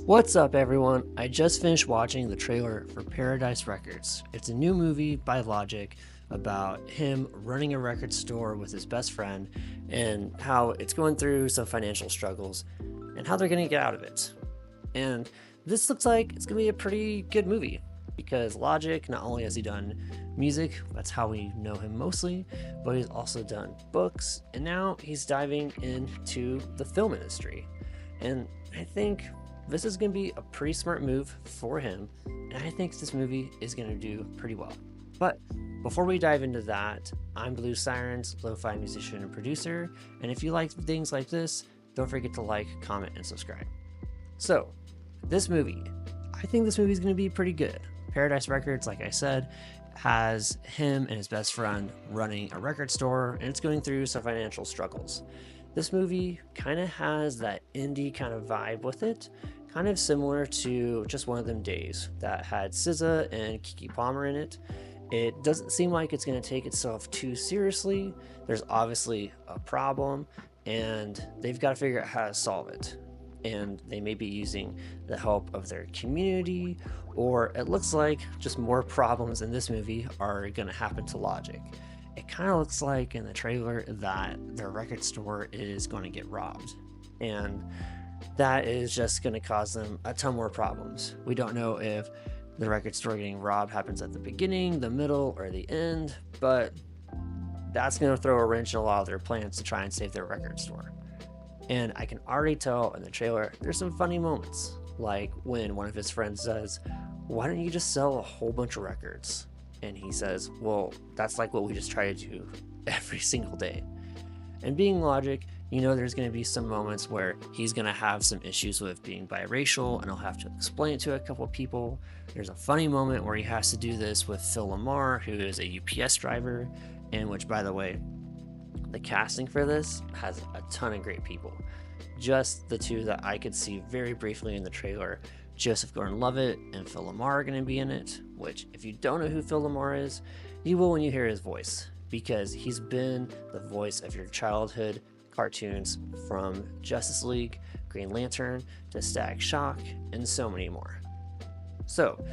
What's up, everyone? I just finished watching the trailer for Paradise Records. It's a new movie by Logic about him running a record store with his best friend and how it's going through some financial struggles and how they're going to get out of it. And this looks like it's going to be a pretty good movie because Logic, not only has he done music, that's how we know him mostly, but he's also done books, and now he's diving into the film industry. And I think this is going to be a pretty smart move for him, and I think this movie is going to do pretty well. But before we dive into that, I'm Blue Sirens, lo-fi musician and producer, and if you like things like this, don't forget to like, comment, and subscribe. So, this movie, I think this movie is going to be pretty good. Paradise Records, like I said, has him and his best friend running a record store, and it's going through some financial struggles. This movie kind of has that indie kind of vibe with it, kind of similar to Just One of Them Days that had SZA and Keke Palmer in it. It doesn't seem like it's going to take itself too seriously. There's obviously a problem, and they've got to figure out how to solve it. And they may be using the help of their community, or it looks like just more problems in this movie are going to happen to Logic. It kind of looks like in the trailer that their record store is going to get robbed, and that is just going to cause them a ton more problems. We don't know if the record store getting robbed happens at the beginning, the middle, or the end, but that's going to throw a wrench in a lot of their plans to try and save their record store. And I can already tell in the trailer there's some funny moments, like when one of his friends says, "Why don't you just sell a whole bunch of records?" And he says, "Well, that's like what we just try to do every single day." And being Logic, you know there's going to be some moments where he's going to have some issues with being biracial, and he'll have to explain it to a couple of people. There's a funny moment where he has to do this with Phil Lamar, who is a UPS driver, and which, by the way, the casting for this has a ton of great people. Just the two that I could see very briefly in the trailer, Joseph Gordon-Levitt and Phil Lamar are going to be in it, which if you don't know who Phil Lamar is, you will when you hear his voice, because he's been the voice of your childhood cartoons from Justice League, Green Lantern, to Static Shock, and so many more. So,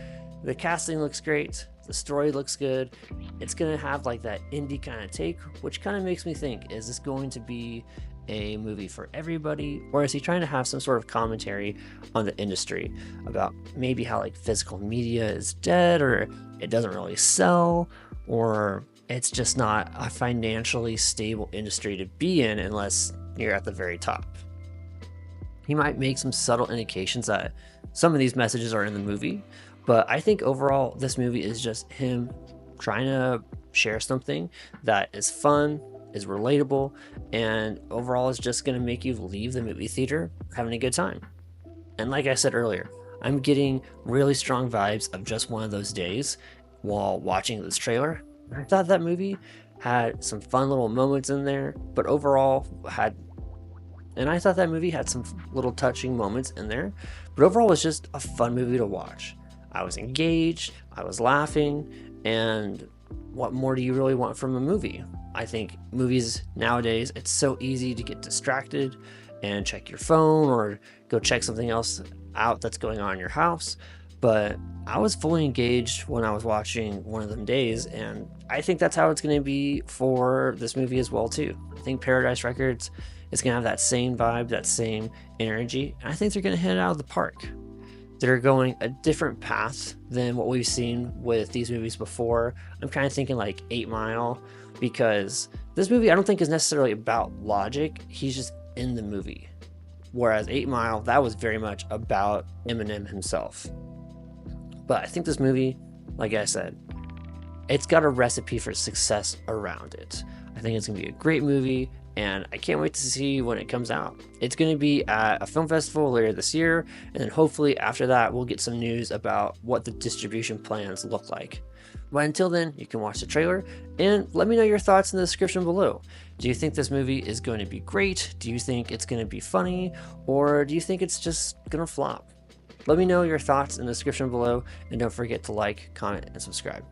the casting looks great, the story looks good, it's going to have like that indie kind of take, which kind of makes me think, is this going to be a movie for everybody, or is he trying to have some sort of commentary on the industry about maybe how like physical media is dead, or it doesn't really sell, or it's just not a financially stable industry to be in unless you're at the very top. He might make some subtle indications that some of these messages are in the movie, but I think overall this movie is just him trying to share something that is fun, is relatable, and overall is just going to make you leave the movie theater having a good time. And like I said earlier, I'm getting really strong vibes of Just One of Those Days while watching this trailer. I thought that movie had some fun little moments in there, but overall I thought that movie had some little touching moments in there, but overall it was just a fun movie to watch. I was engaged, I was laughing, and what more do you really want from a movie? I think movies nowadays, it's so easy to get distracted and check your phone or go check something else out that's going on in your house. But I was fully engaged when I was watching One of Them Days, and I think that's how it's going to be for this movie as well too. I think Paradise Records is going to have that same vibe, that same energy, and I think they're going to hit it out of the park. They're going a different path than what we've seen with these movies before. I'm kind of thinking like 8 Mile, because this movie I don't think is necessarily about Logic, he's just in the movie. Whereas 8 Mile, that was very much about Eminem himself. But I think this movie, like I said, it's got a recipe for success around it. I think it's going to be a great movie, and I can't wait to see when it comes out. It's going to be at a film festival later this year, and then hopefully after that we'll get some news about what the distribution plans look like. But until then, you can watch the trailer and let me know your thoughts in the description below. Do you think this movie is going to be great? Do you think it's going to be funny? Or do you think it's just going to flop? Let me know your thoughts in the description below, and don't forget to like, comment, and subscribe.